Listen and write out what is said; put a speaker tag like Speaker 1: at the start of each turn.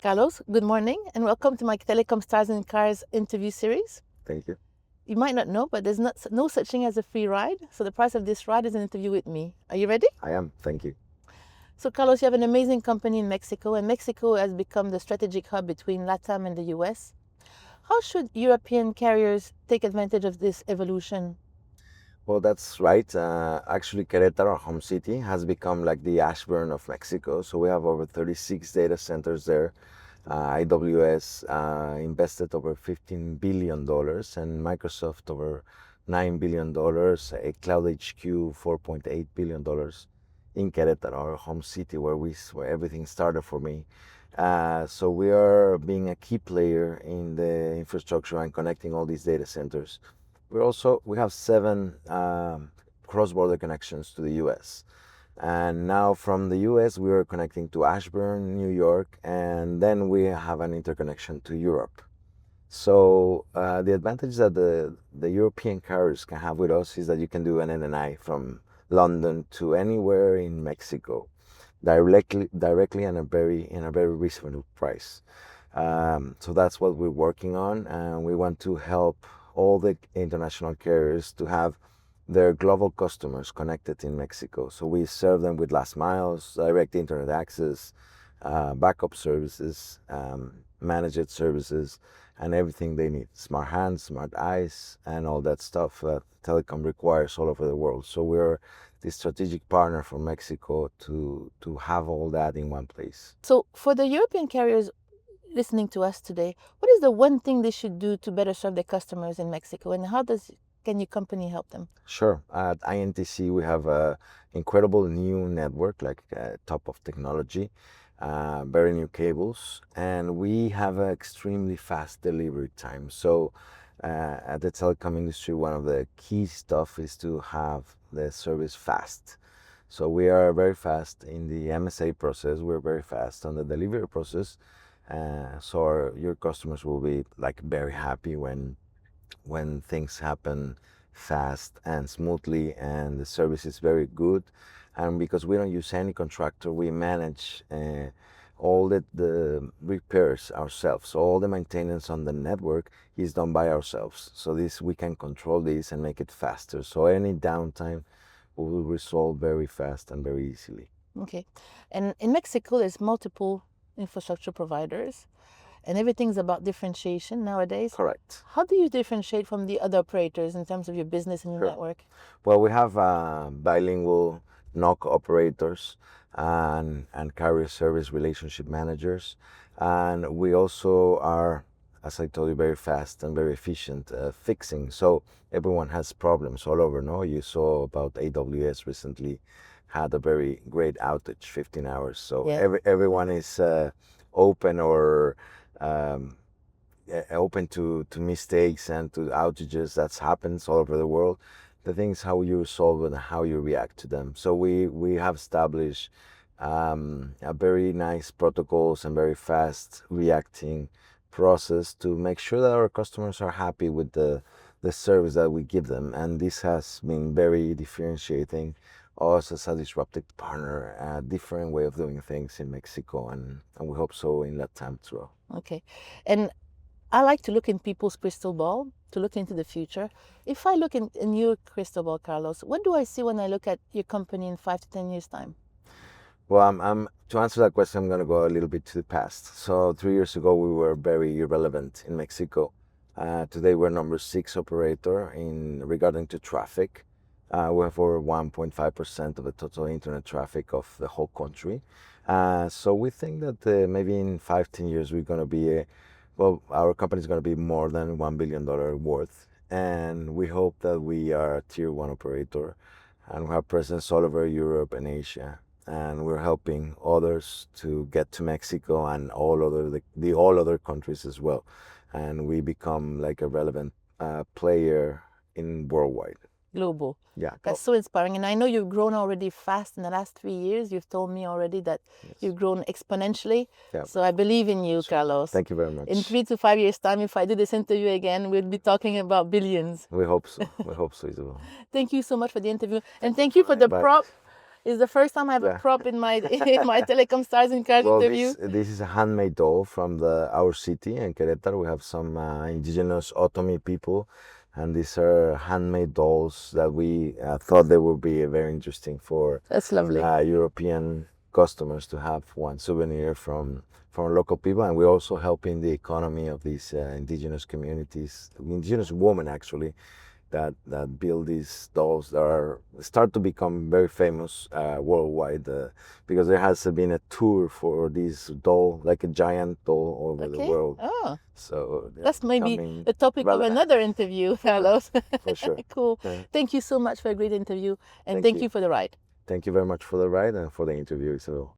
Speaker 1: Carlos, good morning and welcome to my Telecom Stars and Cars interview series.
Speaker 2: Thank you.
Speaker 1: You might not know, but there's no such thing as a free ride. So the price of this ride is an interview with me. Are you ready?
Speaker 2: I am. Thank you.
Speaker 1: So Carlos, you have an amazing company in Mexico, and Mexico has become the strategic hub between Latam and the US. How should European carriers take advantage of this evolution?
Speaker 2: Well, that's right. Actually, Queretaro, our home city, has become like the Ashburn of Mexico. So we have over 36 data centers there. AWS invested over $15 billion and Microsoft over $9 billion, a Cloud HQ $4.8 billion in Querétaro, our home city, where everything started for me. So we are being a key player in the infrastructure and connecting all these data centers. We have 7 cross-border connections to the U.S. And now from the US, we are connecting to Ashburn, New York, and then we have an interconnection to Europe. So the advantage that the European carriers can have with us is that you can do an NNI from London to anywhere in Mexico directly and in a very reasonable price. So that's what we're working on, and we want to help all the international carriers to have their global customers connected in Mexico. So we serve them with last miles, direct internet access, backup services, managed services, and everything they need. Smart hands, smart eyes, and all that stuff that telecom requires all over the world. So we're the strategic partner for Mexico to have all that in one place.
Speaker 1: So for the European carriers listening to us today, what is the one thing they should do to better serve their customers in Mexico, and can your company help them?
Speaker 2: Sure. At IENTC, we have a incredible new network, like top of technology, very new cables, and we have an extremely fast delivery time. So at the telecom industry, one of the key stuff is to have the service fast. So we are very fast in the MSA process. We're very fast on the delivery process. So your customers will be like very happy when things happen fast and smoothly and the service is very good. And because we don't use any contractor, we manage all the repairs ourselves. So all the maintenance on the network is done by ourselves. So we can control this and make it faster. So any downtime we will resolve very fast and very easily.
Speaker 1: Okay. And in Mexico, there's multiple infrastructure providers, and everything's about differentiation nowadays.
Speaker 2: Correct.
Speaker 1: How do you differentiate from the other operators in terms of your business and your network?
Speaker 2: Well, we have bilingual NOC operators and carrier service relationship managers. And we also are, as I told you, very fast and very efficient fixing. So everyone has problems all over, no? You saw about AWS recently had a very great outage, 15 hours. So
Speaker 1: Yeah.
Speaker 2: everyone is open or open to mistakes and to outages that happens all over the world. The thing is how you resolve it and how you react to them. So we have established a very nice protocols and very fast reacting process to make sure that our customers are happy with the service that we give them. And this has been very differentiating us as a disruptive partner, a different way of doing things in Mexico, and we hope so in Latam as well.
Speaker 1: Okay. And I like to look in people's crystal ball, to look into the future. If I look in your crystal ball, Carlos, what do I see when I look at your company in 5 to 10 years' time?
Speaker 2: Well, to answer that question, I'm going to go a little bit to the past. So 3 years ago, we were very irrelevant in Mexico. Today, we're number 6 operator regarding to traffic. We have over 1.5% of the total internet traffic of the whole country. So we think that maybe in 5-10 years, we're going to be our company is going to be more than $1 billion worth. And we hope that we are a tier 1 operator and we have presence all over Europe and Asia. And we're helping others to get to Mexico and all other countries as well. And we become like a relevant player in worldwide.
Speaker 1: Global.
Speaker 2: Yeah.
Speaker 1: That's so inspiring. And I know you've grown already fast in the last 3 years. You've told me already that you've grown exponentially.
Speaker 2: Yeah.
Speaker 1: So I believe in you, Carlos.
Speaker 2: Thank you very much.
Speaker 1: In 3 to 5 years' time, if I do this interview again, we'll be talking about billions.
Speaker 2: We hope so. We hope so, Isabel.
Speaker 1: Thank you so much for the interview. And thank you for the prop. It's the first time I have a
Speaker 2: Yeah.
Speaker 1: prop in my in my Telecom Stars in Cars
Speaker 2: Well,
Speaker 1: interview.
Speaker 2: this is a handmade doll from our city in Querétaro. We have some indigenous Otomi people, and these are handmade dolls that we thought they would be very interesting for
Speaker 1: That's lovely.
Speaker 2: European customers to have one souvenir from local people. And we're also helping the economy of these indigenous communities, indigenous women actually, that build these dolls that start to become very famous worldwide, because there has been a tour for this doll, like a giant doll over the world.
Speaker 1: Oh,
Speaker 2: So
Speaker 1: that's maybe
Speaker 2: becoming
Speaker 1: the topic of another interview, Carlos.
Speaker 2: for sure.
Speaker 1: Cool.
Speaker 2: Yeah.
Speaker 1: Thank you so much for a great interview, and
Speaker 2: Thank
Speaker 1: thank
Speaker 2: you.
Speaker 1: you for the ride.
Speaker 2: Thank you very much for the ride and for the interview, Isabel.